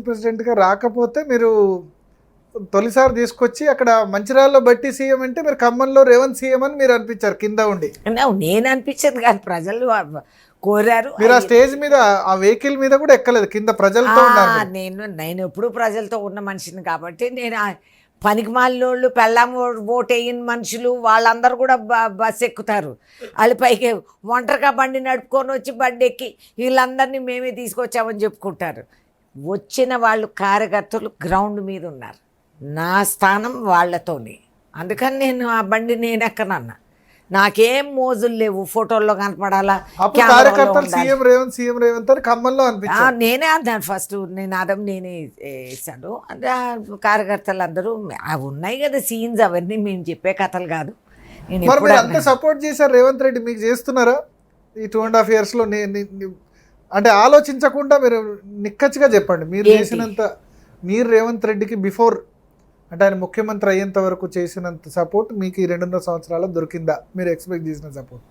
ప్రెసిడెంట్గా రాకపోతే మీరు తొలిసారి తీసుకొచ్చి అక్కడ మంచిర్యాలలో బట్టి సీఎం అంటే మీరు ఖమ్మంలో రేవంత్ సీఎం అని మీరు అనిపించారు కింద ఉండి. నేను అనిపించదు కానీ ప్రజలు కోరారు. మీరు ఆ స్టేజ్ మీద ఆ వెహికల్ మీద కూడా ఎక్కలేదు, కింద ప్రజలతో ఉన్నారు మీరు. నేను ఎప్పుడు ప్రజలతో ఉన్న మనిషిని కాబట్టి నేను పనికి మాలినోళ్ళు పెళ్ళాం ఓటేయని మనుషులు వాళ్ళందరూ కూడా బస్సు ఎక్కుతారు. వాళ్ళు పైకి ఒంటరిగా బండి నడుపుకొని వచ్చి బండి ఎక్కి వీళ్ళందరినీ మేమే తీసుకొచ్చామని చెప్పుకుంటారు. వచ్చిన వాళ్ళు కార్యకర్తలు గ్రౌండ్ మీద ఉన్నారు, నా స్థానం వాళ్ళతోనే. అందుకని నేను ఆ బండి నేను ఎక్కనన్నా. నాకేం మోజులు లేవు ఫోటోల్లో కనపడాలా. సీఎం రేవంత్ అని ఖమ్మంలో అనిపించారు. నేనే అన్నాను ఫస్ట్, నినాదం నేనే వేసాను. అంటే కార్యకర్తలు అందరూ అవి ఉన్నాయి కదా సీన్స్, అవన్నీ మేము చెప్పే కథలు కాదు. నేను అంత సపోర్ట్ చేశారు రేవంత్ రెడ్డి, మీకు చేస్తున్నారా ఈ 2.5 years లో? అంటే ఆలోచించకుండా మీరు నిక్కచ్చిగా చెప్పండి, మీరు చేసినంత, మీరు రేవంత్ రెడ్డికి బిఫోర్ అంటే ఆయన ముఖ్యమంత్రి అయ్యేంత వరకు చేసినంత సపోర్ట్ మీకు ఈ 2.5 సంవత్సరాలు దొరికిందా? మీరు ఎక్స్పెక్ట్ చేసిన సపోర్ట్?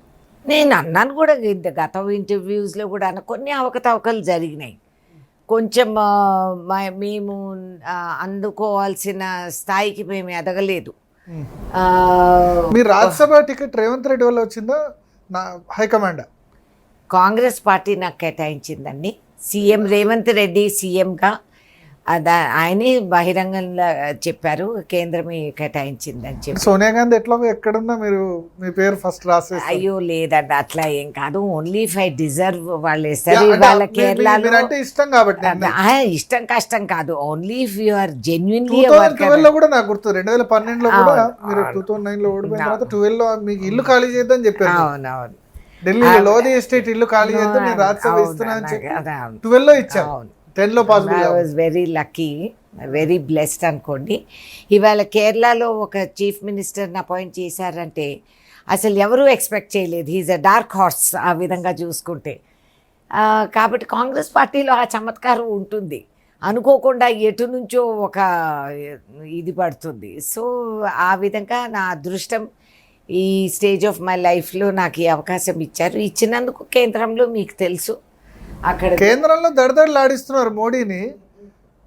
నేను అన్నాను కూడా గత ఇంటర్వ్యూస్లో కూడా కొన్ని అవకతవకలు జరిగినాయి. కొంచెం మేము అందుకోవాల్సిన స్థాయికి మేము ఎదగలేదు. మీ రాజ్యసభ టికెట్ రేవంత్ రెడ్డి వల్ల వచ్చిందా హైకమాండ్? కాంగ్రెస్ పార్టీ నాకు కేటాయించిందండి. సీఎం రేవంత్ రెడ్డి సీఎంగా ఆయనే బహిరంగంగా చెప్పారు, కేంద్రమే కేటాయించిందని చెప్పి. సోనియా గాంధీ ఎట్లా ఎక్కడున్నా మీరు మీ పేరు ఫస్ట్ రాసే? అయ్యో లేదండి, అట్లా ఏం కాదు. ఓన్లీ ఇఫ్ ఐ డిజర్వ్ వాళ్ళు వేస్తారు. వాళ్ళ కేరళలో అంటే ఇష్టం కాబట్టి, ఇష్టం కష్టం కాదు. Only if you are genuinely. 2012 లో కూడా నాకు గుర్తు, 2012 లో కూడా మీరు 2009 లో ఓడిపోయిన తర్వాత 12 లో మీకు ఇల్లు ఖాళీ చేద్దాం చెప్పారు. అవునవును, ఢిల్లీలో లోధి ఎస్టేట్ ఇల్లు ఖాళీ చేద్దాం, నేను రాజ్యసభ ఇస్తున్నా అని చెప్పి 12 లో ఇచ్చాను. 10 లో possible. I was very lucky, very blessed అనుకోండి. ఇవాళ కేరళలో ఒక చీఫ్ మినిస్టర్ని అపాయింట్ చేశారంటే అసలు ఎవరూ ఎక్స్పెక్ట్ చేయలేదు. హీజ్ అ డార్క్ హార్స్ ఆ విధంగా చూసుకుంటే. కాబట్టి కాంగ్రెస్ పార్టీలో ఆ చమత్కారం ఉంటుంది, అనుకోకుండా ఎటు నుంచో ఒక ఇది పడుతుంది. సో ఆ విధంగా నా అదృష్టం ఈ స్టేజ్ ఆఫ్ మై లైఫ్లో నాకు ఈ అవకాశం ఇచ్చారు. ఇచ్చినందుకు కేంద్రంలో మీకు తెలుసు, అక్కడ కేంద్రంలో దడదడలాడిస్తున్నారు మోడీని.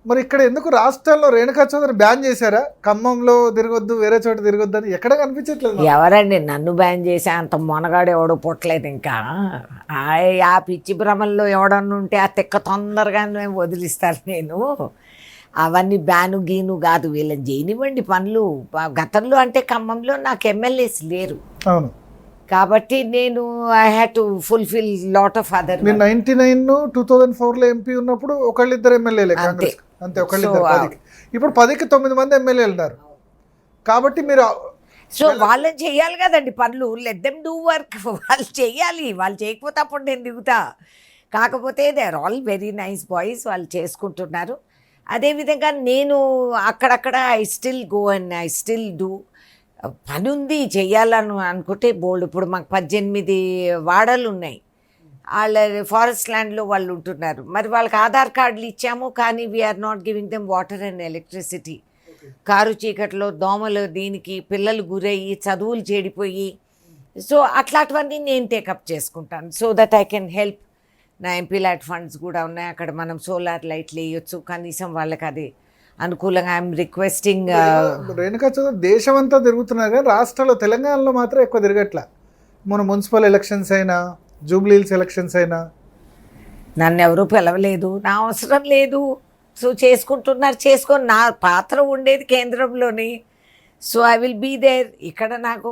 మరి ఇక్కడ ఎందుకు రాష్ట్రాల్లో రేణుకా చౌదరి బ్యాన్ చేశారా? ఖమ్మంలో తిరగొద్దు, వేరే చోట తిరగొద్దు అని ఎక్కడ కనిపించట్లేదు. ఎవరండి నన్ను బ్యాన్ చేసే అంత మొనగాడు ఎవడో పుట్టలేదు. ఇంకా ఆ పిచ్చి భ్రమంలో ఎవడన్నా ఉంటే ఆ తెక్క తొందరగా వదిలిస్తాను నేను. అవన్నీ బ్యాను గీను కాదు, వీళ్ళని చేయనివ్వండి పనులు. గతంలో అంటే ఖమ్మంలో నాకు ఎమ్మెల్యేస్ లేరు. అవును, కాబట్టి నేను I had to fulfil lot of other. 99 2004 లో ఎంపీ ఉన్నప్పుడు ఒకళ్ళిద్దరు ఎమ్మెల్యేలే కాంగ్రెస్, అంతే ఒకళ్ళిద్దరు. 10కి ఇప్పుడు 10కి 9 మంది ఎమ్మెల్యేలు ఉన్నారు. కాబట్టి మీరు సో వాళ్ళని చెయ్యాలి కదండి పనులు. Let them do work. వాళ్ళు చెయ్యాలి, వాళ్ళు చేయకపోతే అప్పుడు నేను దిగుతా. కాకపోతే they are all very nice boys, వాళ్ళు చేసుకుంటున్నారు. అదేవిధంగా నేను అక్కడక్కడ I still go and I still do. పని ఉంది చెయ్యాలని అనుకుంటే బోల్డ్. ఇప్పుడు మాకు 18 వాడలు ఉన్నాయి. వాళ్ళ ఫారెస్ట్ ల్యాండ్లో వాళ్ళు ఉంటున్నారు. మరి వాళ్ళకి ఆధార్ కార్డులు ఇచ్చాము, కానీ we are not giving them water and electricity. కారు చీకట్లో దోమలు దీనికి పిల్లలు గురయ్యి చదువులు చెడిపోయి. సో అట్లాంటివన్నీ నేను టేకప్ చేసుకుంటాను, so that I can help. నా ఎంపీ ల్యాట్ ఫండ్స్ కూడా ఉన్నాయి, అక్కడ మనం సోలార్ లైట్లు వేయొచ్చు, కనీసం వాళ్ళకి అది అనుకూలంగా. I'm requesting. రేణుకా చౌదరి దేశం అంతా తిరుగుతున్నారు కానీ రాష్ట్రంలో తెలంగాణలో మాత్రం ఎక్కువ తిరగట్లా. మన మున్సిపల్ ఎలక్షన్స్ అయినా, జూబ్లీహిల్స్ ఎలక్షన్స్ అయినా నన్ను ఎవరూ పిలవలేదు, నా అవసరం లేదు. సో చేసుకుంటున్నారు, చేసుకొని నా పాత్ర ఉండేది కేంద్రంలోని. So I will be there. ఇక్కడ నాకు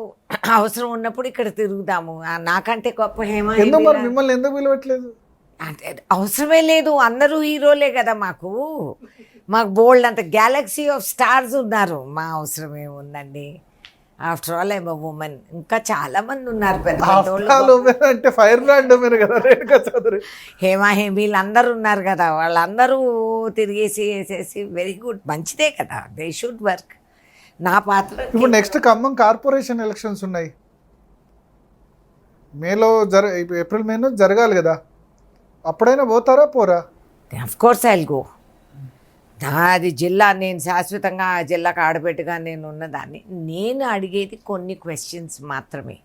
అవసరం ఉన్నప్పుడు ఇక్కడ తిరుగుదాము. నాకంటే గొప్ప మిమ్మల్ని ఎందుకు పిలవట్లేదు? అంటే అవసరమే లేదు, అందరూ హీరోలే కదా మాకు. మాకు బోల్డ్ అంత గ్యాలక్సీ ఆఫ్ స్టార్స్ ఉన్నారు, మా అవసరం ఏముందండి? After all I'm a women. ఇంకా చాలా మంది ఉన్నారు అంటే ఫైర్ బ్రాండ్ కదా రేణుకా చౌదరి. హేమీలు అందరూ ఉన్నారు కదా, వాళ్ళందరూ తిరిగేసి వేసేసి వెరీ గుడ్, మంచిదే కదా. They should work. నా పాత్ర. ఇప్పుడు నెక్స్ట్ ఖమ్మం కార్పొరేషన్ ఎలక్షన్స్ ఉన్నాయి, మేలో ఏప్రిల్ మేలో జరగాలి కదా, అప్పుడైనా పోతారా పోరా? Of course I will go. అది జిల్లా, నేను శాశ్వతంగా ఆ జిల్లాకు ఆడబెట్టుగా నేను ఉన్నదాన్ని. నేను అడిగేది కొన్ని క్వశ్చన్స్ మాత్రమే.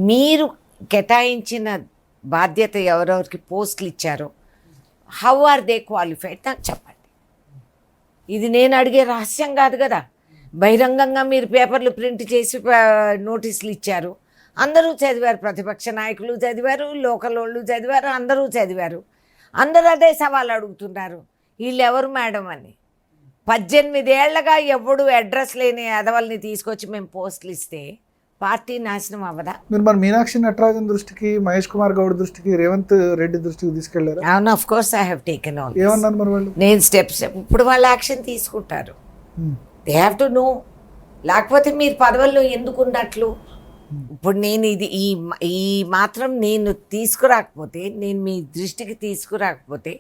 మీరు కేటాయించిన బాధ్యత ఎవరెవరికి పోస్టులు ఇచ్చారో, హౌ ఆర్ దే క్వాలిఫైడ్ నాకు చెప్పండి. ఇది నేను అడిగే రహస్యం కాదు కదా. బహిరంగంగా మీరు పేపర్లు ప్రింట్ చేసి నోటీసులు ఇచ్చారు, అందరూ చదివారు, ప్రతిపక్ష నాయకులు చదివారు, లోకల్ వాళ్ళు చదివారు, అందరూ చదివారు. అందరూ అదే సవాల్ అడుగుతున్నారు, వీళ్ళు ఎవరు మేడం అని. 18 ఏళ్లగా ఎవడు అడ్రస్ లేని అదవల్ని తీసుకొచ్చి మేము పోస్టులు ఇస్తే పార్టీ నాశనం అవ్వదా? మీరు మరి మీనాక్షి నటరాజన్ దృష్టికి, మహేష్ కుమార్ గౌడ్ దృష్టికి, రేవంత్ రెడ్డి దృష్టికి తీసుకెళ్లారు? అవును, of course I have taken all. ఏమన్నారు మరి వాళ్ళు? నేను స్టెప్స్, ఇప్పుడు వాళ్ళు యాక్షన్ తీసుకుంటారు. They have to know. లేకపోతే మీరు పదవుల్లో ఎందుకు ఉన్నట్లు? ఇప్పుడు నేను ఇది ఈ మాత్రం నేను తీసుకురాకపోతే, నేను మీ దృష్టికి తీసుకురాకపోతే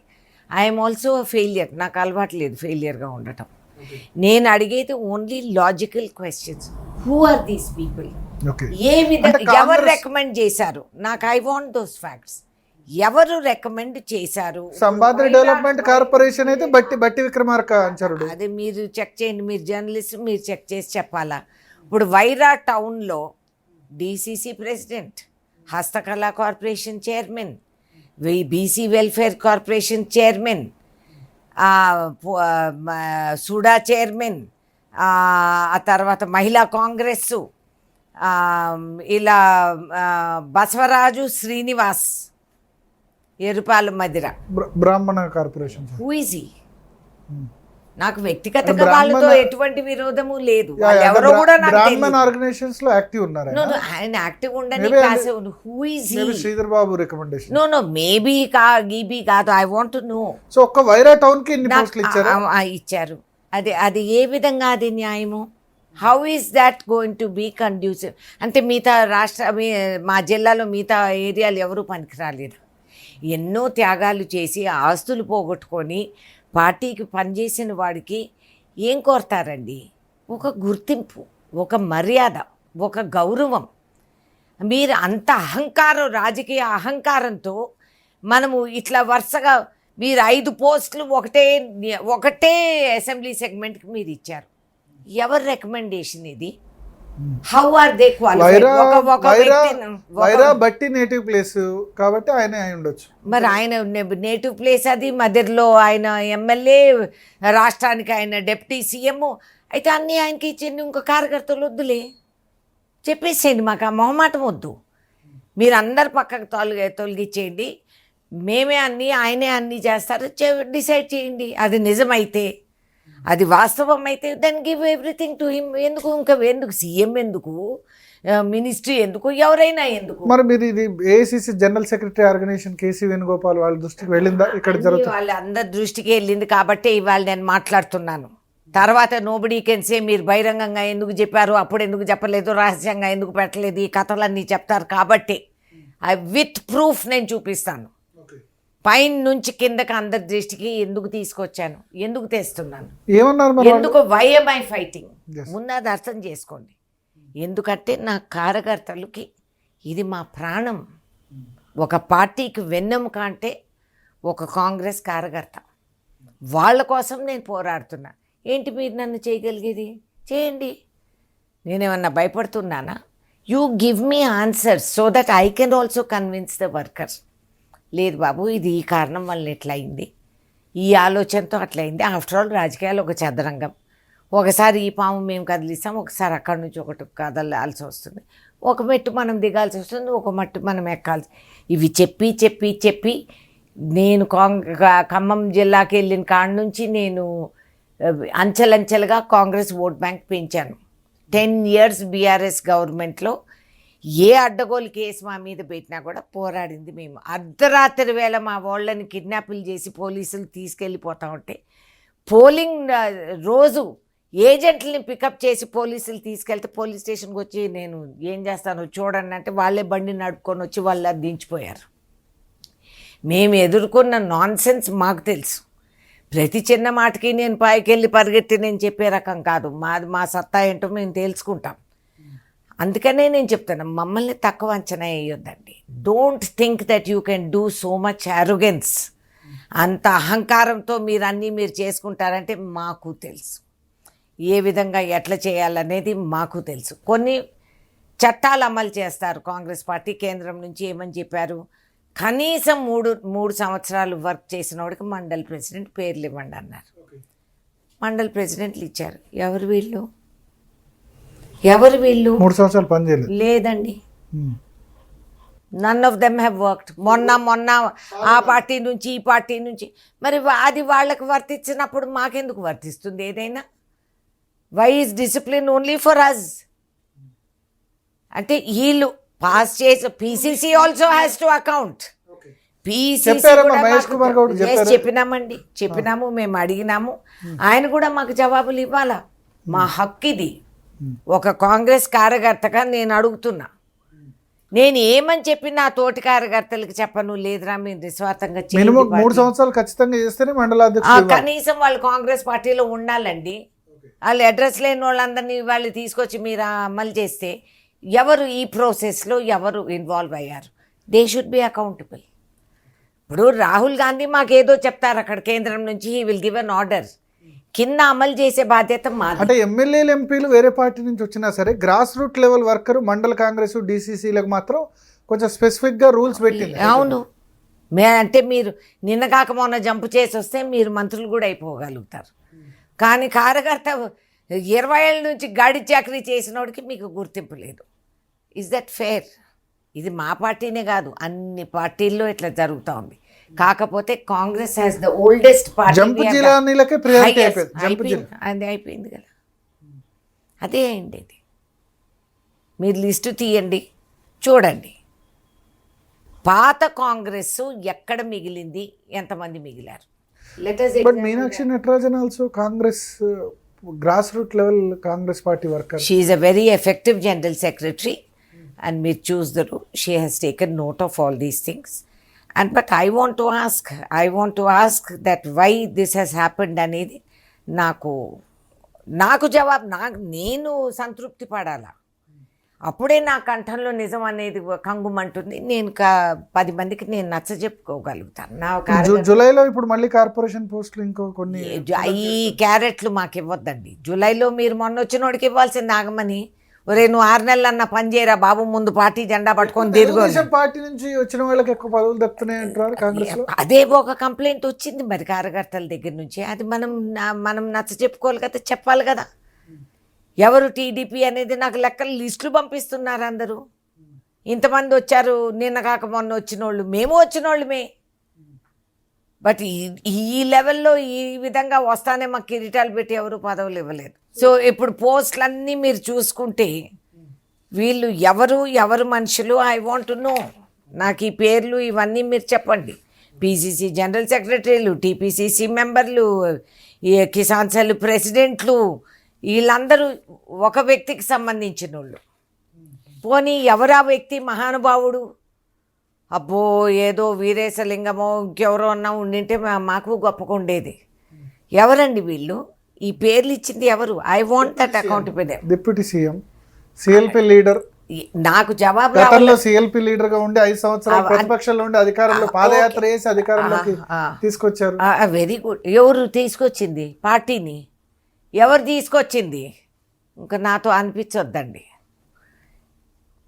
ఐఎమ్ ఆల్సో ఫెయిలియర్. నాకు అలవాటు లేదు ఫెయిలియర్గా ఉండటం. నేను అడిగేది only logical questions. Who are these people? ఏ విధంగా ఎవరు రికమెండ్ చేశారు నాకు? I want those facts. ఎవరు రికమెండ్ చేశారు? సంపాదన డెవలప్మెంట్ కార్పొరేషన్ అయితే బట్టి విక్రమార్క అంచరుడు. అదే మీరు చెక్ చేయండి, మీరు జర్నలిస్ట్, మీరు చెక్ చేసి చెప్పాలా. ఇప్పుడు వైరా టౌన్లో డిసిసి ప్రెసిడెంట్, హస్తకళా corporation chairman, BC welfare corporation chairman, SUDA chairman, ఆ తర్వాత మహిళా కాంగ్రెస్సు, ఇలా బసవరాజు శ్రీనివాస్, ఎరుపాల మదిర, బ్రాహ్మణ కార్పొరేషన్. Who is he? నాకు వ్యక్తిగతంగా వాళ్ళతో ఎటువంటి విరోధము లేదు. ఎవరో కూడా బ్రాహ్మణ ఆర్గనైజేషన్స్ లో యాక్టివ్ ఉన్నారు. ఆయన యాక్టివ్ ఉండని. Who is he? Sridhar Babu recommendation. No maybe గీబీ కాదు. I want to know. So ఒక్క వైరా టౌన్ కి ఎన్ని పోస్టులు ఇచ్చారు? ఇచ్చారు. అది ఏ విధంగా అది న్యాయము? How is that going to be conducive? అంటే మిగతా మా జిల్లాలో మిగతా ఏరియాలు ఎవరూ పనికిరాలేదు. ఎన్నో త్యాగాలు చేసి ఆస్తులు పోగొట్టుకొని పార్టీకి పనిచేసిన వాడికి ఏం కోరతారండి? ఒక గుర్తింపు, ఒక మర్యాద, ఒక గౌరవం. మీరు అంత అహంకారం, రాజకీయ అహంకారంతో మనము ఇట్లా వరుసగా మీరు 5 పోస్టులు ఒకటే అసెంబ్లీ సెగ్మెంట్కి మీరు ఇచ్చారు. ఎవరి రికమెండేషన్ ఇది? How are they qualified? వైరా బట్టి నేటివ్ ప్లేస్ కాబట్టి ఆయన ఉండొచ్చు. మరి ఆయన నేటివ్ ప్లేస్ అది, మదర్లో ఆయన ఎమ్మెల్యే, రాష్ట్రానికి ఆయన డిప్యూటీ సీఎం. అయితే అన్నీ ఆయనకి ఇచ్చేయండి, ఇంకో కార్యకర్తలు వద్దులే, చెప్పేసేయండి. మాకు ఆ మొహమాటం వద్దు. మీరు అందరు పక్కకు తొలగిచ్చేయండి, మేమే అన్నీ ఆయనే అన్నీ చేస్తారు, డిసైడ్ చేయండి. అది నిజమైతే, అది వాస్తవం అయితే then give everything to him. ఎందుకు సీఎం ఎందుకు, మినిస్ట్రీ ఎందుకు, ఎవరైనా ఎందుకు? మరి మీరు ఇది AICC general secretary organisation KC Venugopal వాళ్ళ దృష్టికి వెళ్ళిందా? ఇక్కడ జరుగుతుంది, వాళ్ళ అందరి దృష్టికి వెళ్ళింది కాబట్టి ఇవాళ నేను మాట్లాడుతున్నాను. తర్వాత నోబడీ కెన్ సే మీరు బహిరంగంగా ఎందుకు చెప్పారు, అప్పుడు ఎందుకు చెప్పలేదు, రహస్యంగా ఎందుకు పెట్టలేదు, ఈ కథలన్నీ చెప్తారు. కాబట్టి విత్ ప్రూఫ్ నేను చూపిస్తాను. పైన నుంచి కిందకి అందరి దృష్టికి ఎందుకు తీసుకొచ్చాను, ఎందుకు తెస్తున్నాను, ఎందుకు, వై am I ఫైటింగ్? ముందు అది అర్థం చేసుకోండి. ఎందుకంటే నా కార్యకర్తలకి ఇది మా ప్రాణం. ఒక పార్టీకి వెన్నెముక అంటే ఒక కాంగ్రెస్ కార్యకర్త. వాళ్ళ కోసం నేను పోరాడుతున్నా. ఏంటి మీరు నన్ను చేయగలిగేది? చేయండి. నేనేమన్నా భయపడుతున్నానా? You give me answers so that I can also convince the workers. లేదు బాబు, ఇది ఈ కారణం వల్ల ఎట్లయింది, ఈ ఆలోచనతో అట్లయింది. ఆఫ్టర్ ఆల్ రాజకీయాలు ఒక చదరంగం. ఒకసారి ఈ పాము మేము కదిలిస్తాం, ఒకసారి అక్కడి నుంచి ఒకటి కదలాల్సి వస్తుంది, ఒక మెట్టు మనం దిగాల్సి వస్తుంది, ఒక మట్టు మనం ఎక్కాల్సి. ఇవి చెప్పి చెప్పి చెప్పి నేను ఖమ్మం జిల్లాకి వెళ్ళిన కాడ నుంచి నేను అంచెలంచెలుగా కాంగ్రెస్ ఓట్ బ్యాంక్ పెంచాను. 10 years బీఆర్ఎస్ గవర్నమెంట్లో ఏ అడ్డగోలు కేసు మా మీద పెట్టినా కూడా పోరాడింది మేము. అర్ధరాత్రి వేళ మా వాళ్ళని కిడ్నాపులు చేసి పోలీసులు తీసుకెళ్ళిపోతా ఉంటే, పోలింగ్ రోజు ఏజెంట్లని పికప్ చేసి పోలీసులు తీసుకెళ్తే పోలీస్ స్టేషన్కి వచ్చి నేను ఏం చేస్తాను చూడండి అంటే వాళ్ళే బండి నడుపుకొని వచ్చి వాళ్ళు అది దించిపోయారు. మేము ఎదుర్కొన్న నాన్సెన్స్ మాకు తెలుసు. ప్రతి చిన్న మాటకి నేను పైకి వెళ్ళి పరిగెత్తి నేను చెప్పే రకం కాదు. మా సత్తా ఏంటో మేము తెలుసుకుంటాం. అందుకనే నేను చెప్తాను, మమ్మల్ని తక్కువ అంచనా వేయొద్దండి. Don't think that you can do so much arrogance. అంత అహంకారంతో మీరు చేసుకుంటారంటే మాకు తెలుసు. ఏ విధంగా ఎట్లా చేయాలనేది మాకు తెలుసు. కొన్ని చట్టాలు అమలు చేస్తారు కాంగ్రెస్ పార్టీ. కేంద్రం నుంచి ఏమని చెప్పారు, కనీసం 3 సంవత్సరాలు వర్క్ చేసిన వాడికి మండల్ ప్రెసిడెంట్ పేర్లు ఇవ్వండి అన్నారు. మండల్ ప్రెసిడెంట్లు ఇచ్చారు. ఎవరు వీళ్ళు? ఎవరు వీళ్ళు? 3 సంవత్సరాలు పని చేయలేదు. లేదండి, none of them have worked. మొన్న ఆ పార్టీ నుంచి ఈ పార్టీ నుంచి, మరి అది వాళ్ళకి వర్తించినప్పుడు మాకెందుకు వర్తిస్తుంది ఏదైనా? Why is discipline only for us? అంటే వీళ్ళు పాస్ చేసి PCC also has to account. చెప్పినాము, మేము అడిగినాము, ఆయన కూడా మాకు జవాబులు ఇవ్వాలా. మా హక్కు ఇది. ఒక కాంగ్రెస్ కార్యకర్తగా నేను అడుగుతున్నా. నేను ఏమని చెప్పి నా తోటి కార్యకర్తలకు చెప్పను, లేదురా మీరు నిస్వార్థంగా మినిమం 3 సంవత్సరాలు ఖచ్చితంగా చేస్తేనే మండలాధ్యక్షుడు. కనీసం వాళ్ళు కాంగ్రెస్ పార్టీలో ఉండాలండి. వాళ్ళు అడ్రస్ లేని వాళ్ళందరినీ వాళ్ళు తీసుకొచ్చి మీరు అమలు చేస్తే ఎవరు ఈ ప్రాసెస్లో ఎవరు ఇన్వాల్వ్ అయ్యారు? They should be accountable. ఇప్పుడు రాహుల్ గాంధీ మాకేదో చెప్తారు అక్కడ కేంద్రం నుంచి, he will give an order, కింద అమలు చేసే బాధ్యత మాది. అంటే ఎమ్మెల్యేలు ఎంపీలు వేరే పార్టీ నుంచి వచ్చినా సరే గ్రాస్ రూట్ లెవెల్ వర్కర్ మండల కాంగ్రెస్ డీసీసీలకు మాత్రం కొంచెం స్పెసిఫిక్గా రూల్స్ పెట్టింది. అవును, అంటే మీరు నిన్న కాక మొన్న జంపు చేసి వస్తే మీరు మంత్రులు కూడా అయిపోగలుగుతారు. కానీ కార్యకర్త 20 ఏళ్ళ నుంచి గాడి చాకరీ చేసినోడికి మీకు గుర్తింపు లేదు. Is that fair? ఇది మా పార్టీనే కాదు, అన్ని పార్టీల్లో ఇట్లా జరుగుతూ ఉంది. కాకపోతే Congress has the oldest party. అది అయిపోయింది కదా, అదే అయింది. ఇది మీరు లిస్టు తీయండి, చూడండి పాత కాంగ్రెస్ ఎక్కడ మిగిలింది, ఎంతమంది మిగిలారు. But Meenakshi Natarajan also Congress grass root level Congress party worker. She is a very effective general secretary and మీరు చూద్దరు, she has taken note of all these things. And but I want to ask that why this has happened అనేది నాకు జవాబు, నేను సంతృప్తి పడాలా. అప్పుడే నా కంఠంలో నిజం అనేది కంగుమంటుంది. నేను 10 మందికి నేను నచ్చ చెప్పుకోగలుగుతాను. నా జూలైలో ఇప్పుడు మళ్ళీ కార్పొరేషన్ పోస్టులు ఇంకో కొన్ని, ఈ క్యారెట్లు మాకు ఇవ్వద్దండి. జూలైలో మీరు మొన్న వచ్చినోడికి ఇవ్వాల్సింది నాగమని, ఒరే నువ్వు 6 నెలలన్నా పని చేయరా బాబు, ముందు పార్టీ జెండా పట్టుకొని తిరుగు. పార్టీ నుంచి వచ్చిన వాళ్ళకి ఎక్కువ పదవులు దక్కుతున్నాయి అంటారు కాంగ్రెస్ లో. అదే ఒక కంప్లైంట్ వచ్చింది మరి కార్యకర్తల దగ్గర నుంచి. అది మనం నచ్చ చెప్పుకోవాలి కదా, చెప్పాలి కదా. ఎవరు టీడీపీ అనేది నాకు లెక్కలు లిస్టులు పంపిస్తున్నారు అందరూ. ఇంతమంది వచ్చారు నిన్న కాక మొన్న వచ్చినోళ్ళు, మేము వచ్చినోళ్ళమే. బట్ ఈ లెవెల్లో ఈ విధంగా వస్తానే మాకు కిరీటాలు పెట్టి ఎవరు పదవులు ఇవ్వలేదు. సో ఇప్పుడు పోస్టులన్నీ మీరు చూసుకుంటే వీళ్ళు ఎవరు మనుషులు, ఐ వాంట్ టు నో. నాకు ఈ పేర్లు ఇవన్నీ మీరు చెప్పండి. పీసీసీ జనరల్ సెక్రటరీలు, టీపీసీసీ మెంబర్లు, కిసాన్ సెల్ ప్రెసిడెంట్లు, వీళ్ళందరూ ఒక వ్యక్తికి సంబంధించిన వాళ్ళు. పోనీ ఎవరా వ్యక్తి మహానుభావుడు? అబ్బో ఏదో వీరేశలింగమో ఇంకెవరో అన్నా ఉండింటే మాకు గొప్పగా ఉండేది. ఎవరండి వీళ్ళు? ఈ పేర్లు ఇచ్చింది ఎవరు? I want that accountability. Deputy CM, CLP leader. నాకు జవాబు గతంలో సిఎల్పి లీడర్ గా ఉండి 5 సంవత్సరాలు ప్రతిపక్షంలో ఉండి అధికారంలో పాదయాత్ర చేసి అధికారంలోకి తీసుకొచ్చారు. Very good. ఎవరు తీసుకొచ్చింది పార్టీని? ఎవరు తీసుకొచ్చింది? ఇంకా నాతో అనిపించొద్దండి.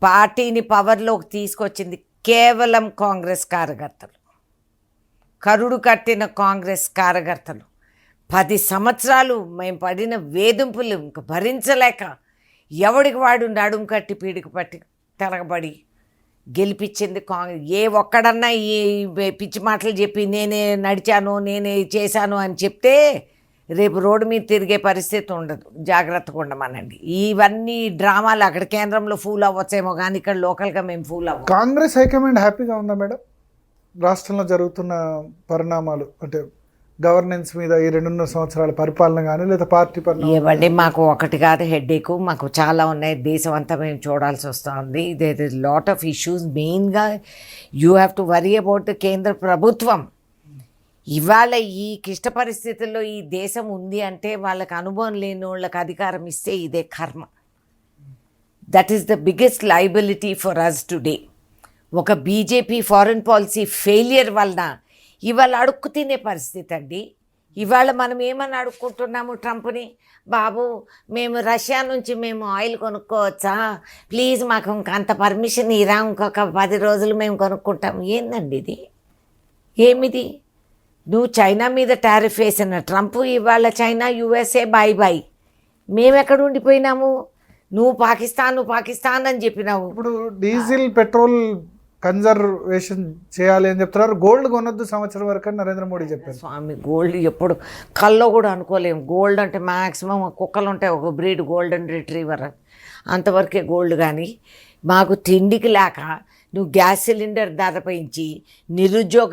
పార్టీని పవర్లోకి తీసుకొచ్చింది కేవలం కాంగ్రెస్ కార్యకర్తలు, కరుడు కట్టిన కాంగ్రెస్ కార్యకర్తలు. 10 సంవత్సరాలు మేము పడిన వేధింపులు ఇంకా భరించలేక ఎవడికి వాడు నడుం కట్టి పీడికి పట్టి తిరగబడి గెలిపించింది కాంగ్రెస్. ఏ ఒక్కడన్నా ఈ పిచ్చి మాటలు చెప్పి నేనే నడిచాను, నేనే చేశాను అని చెప్తే రేపు రోడ్డు మీద తిరిగే పరిస్థితి ఉండదు. జాగ్రత్తగా ఉండమనండి. ఇవన్నీ డ్రామాలు అక్కడ కేంద్రంలో ఫూల్ అవ్వచ్చేమో కానీ ఇక్కడ లోకల్గా మేము ఫూల్ అవ్వం. కాంగ్రెస్ హైకమాండ్ హ్యాపీగా ఉందా మేడం రాష్ట్రంలో జరుగుతున్న పరిణామాలు? అంటే గవర్నెన్స్ మీద ఈ 2.5 సంవత్సరాల పరిపాలన కానీ లేదా పార్టీ పరిణామం? ఇవ్వండి, మాకు ఒకటి కాదు హెడ్ఏక్, మాకు చాలా ఉన్నాయి. దేశం అంతా మేము చూడాల్సి వస్తుంది. There is lot of issues. మెయిన్గా you have to worry about the కేంద్ర ప్రభుత్వం. ఇవాళ ఈ క్లిష్ట పరిస్థితుల్లో ఈ దేశం ఉంది అంటే వాళ్ళకి అనుభవం లేని వాళ్ళకి అధికారం ఇస్తే ఇదే కర్మ. That is the biggest liability for us today. ఒక బీజేపీ ఫారెన్ పాలసీ ఫెయిలియర్ వలన ఇవాళ అడుక్కు తినే పరిస్థితి అండి. ఇవాళ మనం ఏమని అడుక్కుంటున్నాము ట్రంప్ని, బాబు మేము రష్యా నుంచి మేము ఆయిల్ కొనుక్కోవచ్చా, ప్లీజ్ మాకు అంత పర్మిషన్ ఇరా, ఇంకొక 10 రోజులు మేము కొనుక్కుంటాం. ఏందండి ఇది? ఏమిది? నువ్వు చైనా మీద టారిఫ్ వేసిన ట్రంప్ ఇవాళ చైనా యుఎస్ఏ బాయ్ బాయ్. మేము ఎక్కడ ఉండిపోయినాము? నువ్వు పాకిస్తాన్ అని చెప్పినావు. ఇప్పుడు డీజిల్ పెట్రోల్ కన్జర్వేషన్ చేయాలి అని చెప్తున్నారు. గోల్డ్ కొనొద్దు సంవత్సరం వరకు అని నరేంద్ర మోడీ చెప్పారు. స్వామి, గోల్డ్ ఎప్పుడు కల్లో కూడా అనుకోలేము. గోల్డ్ అంటే మ్యాక్సిమం కుక్కలు ఉంటాయి, ఒక బ్రీడ్ గోల్డెన్ రిట్రీవర్, అంతవరకే గోల్డ్. కానీ మాకు తిండికి లేక నువ్వు గ్యాస్ సిలిండర్ ధర పెంచి నిరుద్యోగ